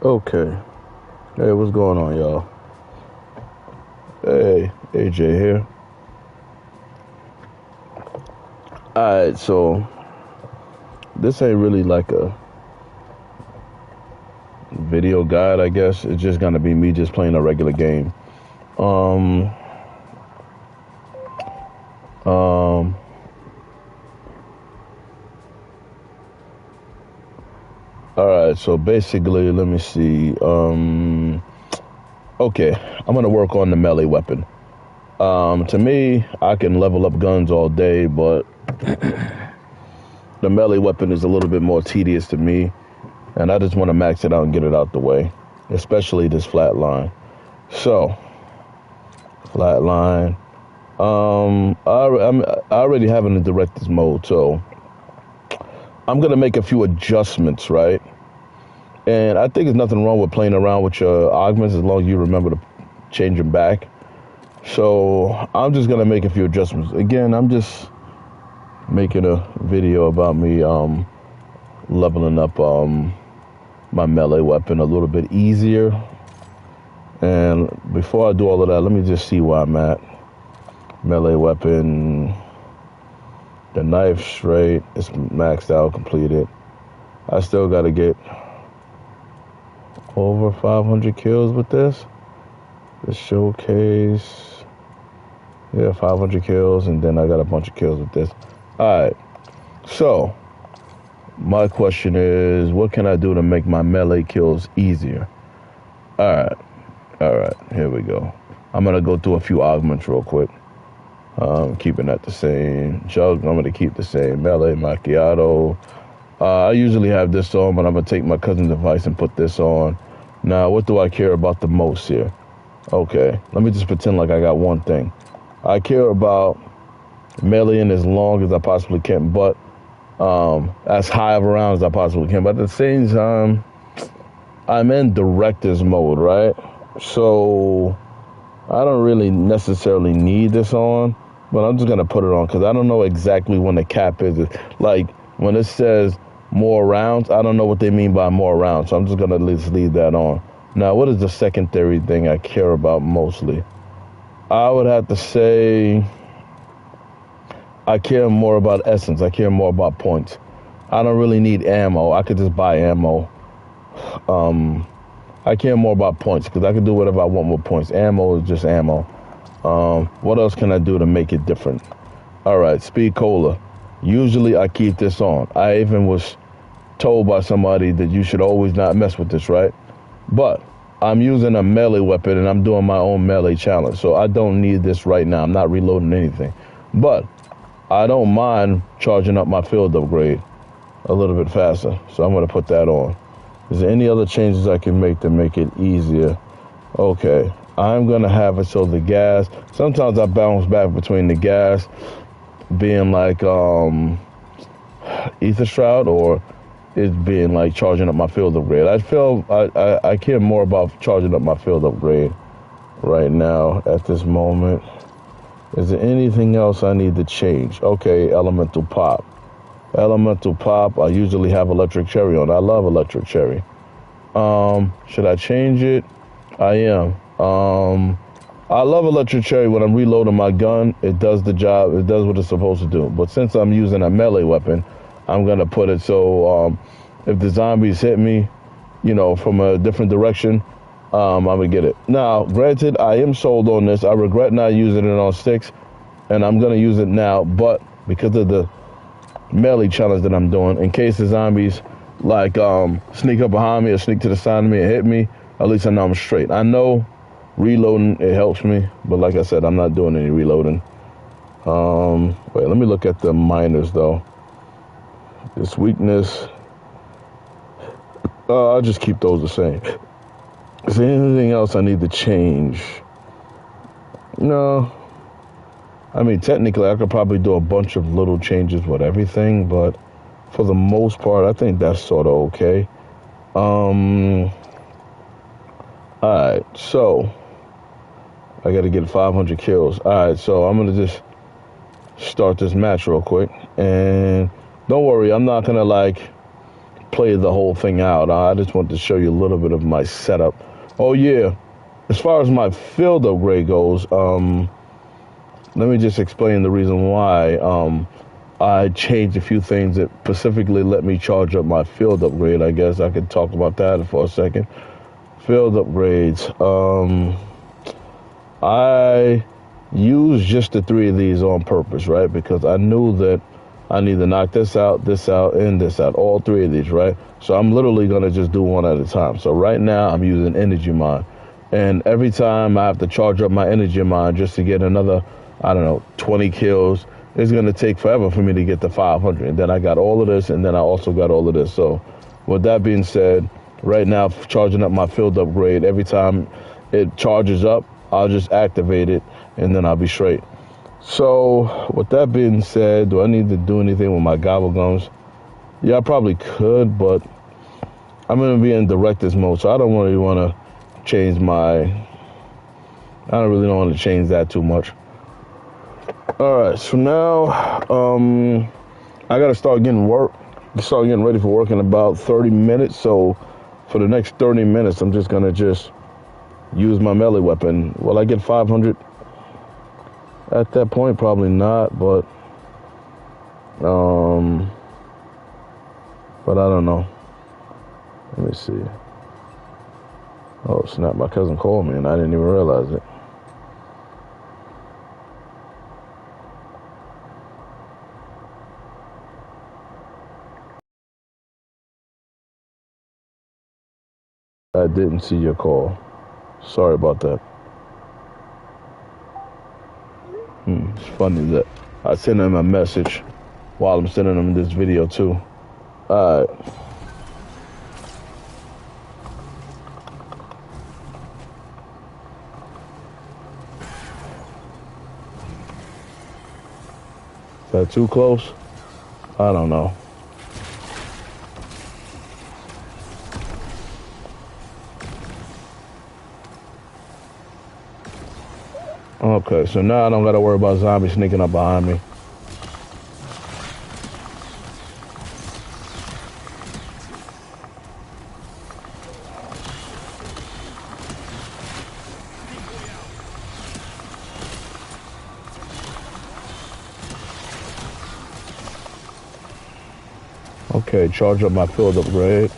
Okay. Hey, what's going on, y'all? Hey, AJ here. Alright, so this ain't really like a video guide, I guess. It's just gonna be me just playing a regular game. Um, um, alright, so basically, let me see. Okay, I'm gonna work on the melee weapon. To me, I can level up guns all day, but the melee weapon is a little bit more tedious to me, and I just want to max it out and get it out the way, especially this flat line. So, flat line. I already have it in the director's mode, so I'm gonna make a few adjustments, right? And I think there's nothing wrong with playing around with your augments as long as you remember to change them back. So I'm just gonna make a few adjustments. Again, I'm just making a video about me leveling up my melee weapon a little bit easier. And before I do all of that, let me just see where I'm at. Melee weapon, the knife straight, it's maxed out, completed. I still gotta get over 500 kills with this. The showcase, yeah, 500 kills, and then I got a bunch of kills with this. Alright, so my question is, what can I do to make my melee kills easier? Alright, here we go. I'm gonna go through a few augments real quick. Keeping that the same. Jug, I'm gonna keep the same. Melee, macchiato. I usually have this on, but I'm gonna take my cousin's device and put this on. Now, what do I care about the most here? Okay, let me just pretend like I got one thing. I care about meleeing as long as I possibly can, but as high of a round as I possibly can. But at the same time, I'm in director's mode, right? So I don't really necessarily need this on, but I'm just gonna put it on because I don't know exactly when the cap is. Like when it says more rounds, I don't know what they mean by more rounds, so I'm just gonna just leave that on. Now, what is the secondary thing I care about mostly? I would have to say I care more about essence. I care more about points. I don't really need ammo. I could just buy ammo. I care more about points because I can do whatever I want with points. Ammo is just ammo. What else can I do to make it different? All right, speed cola. Usually I keep this on. I even was told by somebody that you should always not mess with this, right? But I'm using a melee weapon and I'm doing my own melee challenge. So I don't need this right now. I'm not reloading anything. But I don't mind charging up my field upgrade a little bit faster. So I'm going to put that on. Is there any other changes I can make to make it easier? Okay, I'm going to have it so the gas, sometimes I bounce back between the gas being like ether shroud or it being like charging up my field upgrade. I care more about charging up my field upgrade right now at this moment. Is there anything else I need to change? Okay, elemental pop. Elemental pop, I usually have electric cherry on. I love electric cherry. Should I change it? I am. I love electric cherry when I'm reloading my gun. It does the job. It does what it's supposed to do. But since I'm using a melee weapon, I'm going to put it so if the zombies hit me, you know, from a different direction, I'm going to get it. Now, granted, I am sold on this. I regret not using it on sticks, and I'm going to use it now. But because of the melee challenge that I'm doing, in case the zombies like sneak up behind me or sneak to the side of me and hit me, at least I know I'm straight. I know reloading, it helps me, but like I said, I'm not doing any reloading. Wait, let me look at the minors though. This weakness, I'll just keep those the same. Is there anything else I need to change? No. I mean, technically, I could probably do a bunch of little changes with everything, but for the most part, I think that's sort of okay. Alright, so I got to get 500 kills. Alright, so I'm going to just start this match real quick. And don't worry, I'm not going to, like, play the whole thing out. I just want to show you a little bit of my setup. Oh yeah, as far as my field upgrade goes, let me just explain the reason why I changed a few things that specifically let me charge up my field upgrade. I guess I could talk about that for a second. Field upgrades. I used just the 3 of these on purpose, right? Because I knew that I need to knock this out, and this out. All 3 of these, right? So I'm literally going to just do one at a time. So right now I'm using energy mine. And every time I have to charge up my energy mine just to get another, I don't know, 20 kills, it's going to take forever for me to get to 500. And then I got all of this, and then I also got all of this. So with that being said, right now, charging up my field upgrade, every time it charges up, I'll just activate it, and then I'll be straight. So with that being said, do I need to do anything with my gobble gums? Yeah, I probably could, but I'm going to be in director's mode, so I don't really want to change I don't really want to change that too much. All right, so now I got to start getting ready for work in about 30 minutes. So for the next 30 minutes, I'm just going to use my melee weapon. Will I get 500 at that point? Probably not, but I don't know. Let me see. Oh snap, my cousin called me and I didn't even realize it. I didn't see your call. Sorry about that. It's funny that I sent him a message while I'm sending him this video too. Alright. Is that too close? I don't know. Okay, so now I don't gotta worry about zombies sneaking up behind me. Okay, charge up my field upgrade.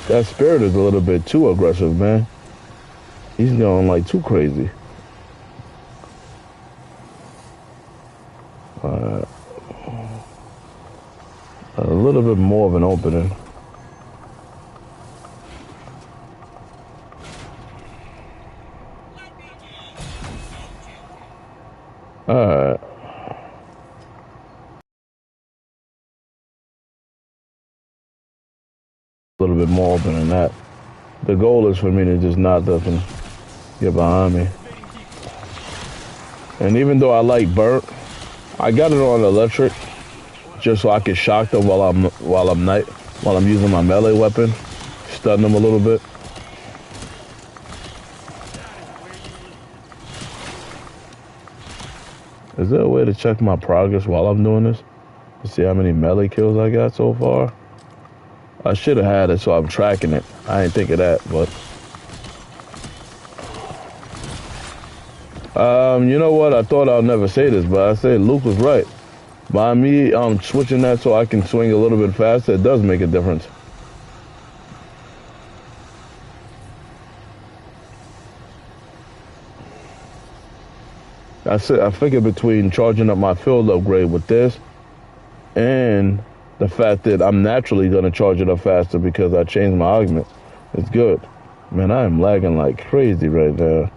That spirit is a little bit too aggressive, man. He's going like too crazy. A little bit more of an opening. Alright. A little bit more open than that. The goal is for me to just not let them get behind me. And even though I like burnt, I got it on electric just so I can shock them while I'm using my melee weapon, stun them a little bit. Is there a way to check my progress while I'm doing this to see how many melee kills I got so far? I should have had it so I'm tracking it. I didn't think of that, but you know what? I thought I'll never say this, but I say Luke was right. By me switching that so I can swing a little bit faster, it does make a difference. I figure between charging up my field upgrade with this and the fact that I'm naturally going to charge it up faster because I changed my augment, it's good. Man, I am lagging like crazy right now.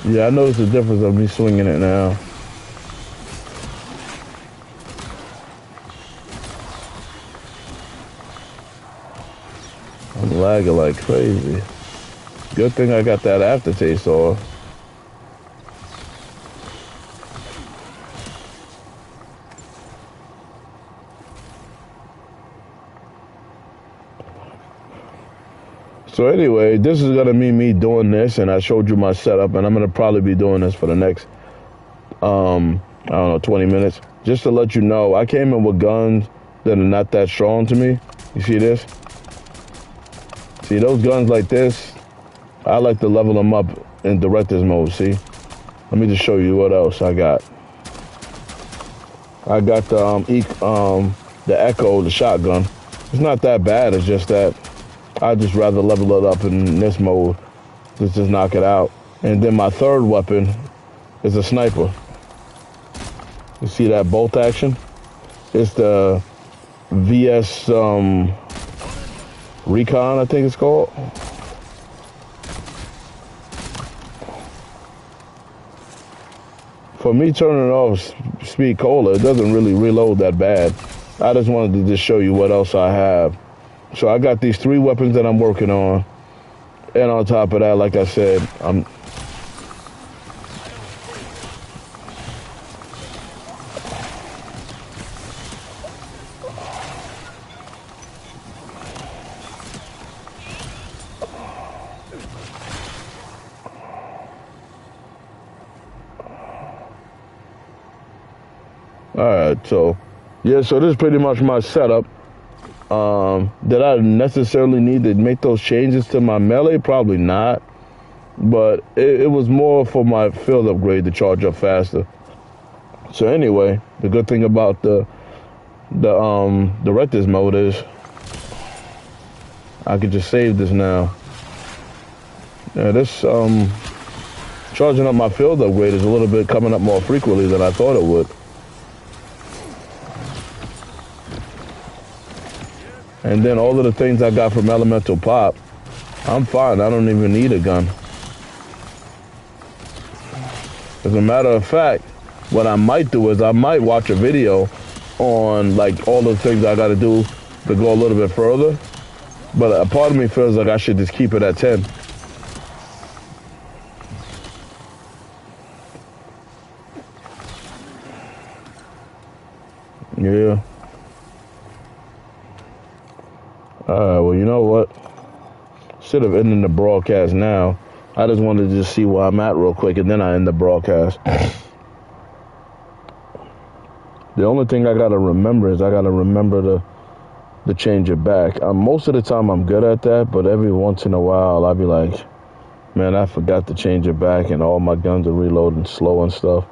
Yeah, I noticed the difference of me swinging it now. I'm lagging like crazy. Good thing I got that aftertaste off. So anyway, this is gonna be me doing this, and I showed you my setup, and I'm gonna probably be doing this for the next, I don't know, 20 minutes, just to let you know. I came in with guns that are not that strong to me. You see this? See those guns like this? I like to level them up in director's mode. See? Let me just show you what else I got. I got the Echo, the shotgun. It's not that bad. It's just that I'd just rather level it up in this mode. Just knock it out. And then my third weapon is a sniper. You see that bolt action? It's the VS Recon, I think it's called. For me turning off Speed Cola, it doesn't really reload that bad. I just wanted to just show you what else I have. So I got these 3 weapons that I'm working on. And on top of that, like I said, I'm... Alright, so, yeah, so this is pretty much my setup. Did I necessarily need to make those changes to my melee? Probably not. But it was more for my field upgrade to charge up faster. So anyway, the good thing about the director's mode is I could just save this now. Yeah, this charging up my field upgrade is a little bit coming up more frequently than I thought it would. And then all of the things I got from Elemental Pop, I'm fine. I don't even need a gun. As a matter of fact, what I might do is I might watch a video on like all the things I got to do to go a little bit further. But a part of me feels like I should just keep it at 10. Yeah. Well, you know what? Instead of ending the broadcast now, I just wanted to just see where I'm at real quick, and then I end the broadcast. The only thing I gotta remember is I gotta remember to change it back. Most of the time I'm good at that, but every once in a while I'll be like, man, I forgot to change it back, and all my guns are reloading slow and stuff.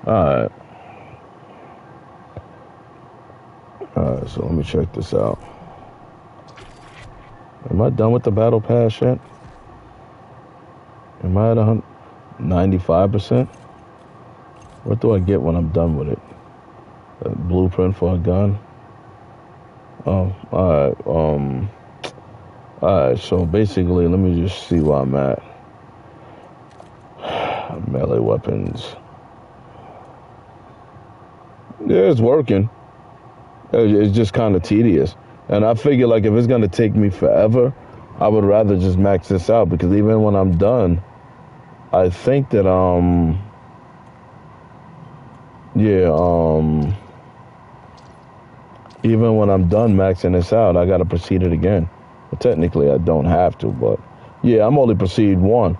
Alright. Alright, so let me check this out. Am I done with the battle pass yet? Am I at 95%? What do I get when I'm done with it? A blueprint for a gun? Oh, alright, alright, so basically, let me just see where I'm at. Melee weapons. Yeah, it's working. It's just kind of tedious. And I figure, like, if it's going to take me forever, I would rather just max this out, because even when I'm done, I think that, even when I'm done maxing this out, I got to proceed it again. Well, technically, I don't have to, but, yeah, I'm only proceed 1.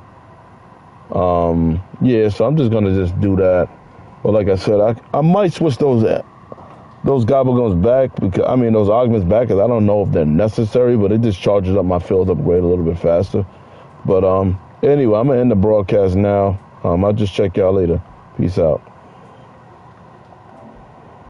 Yeah, so I'm just going to just do that. But like I said, I might switch those gobblegums back, because those augments back, because I don't know if they're necessary, but it just charges up my field upgrade a little bit faster. But anyway, I'm gonna end the broadcast now. I'll just check y'all later. Peace out.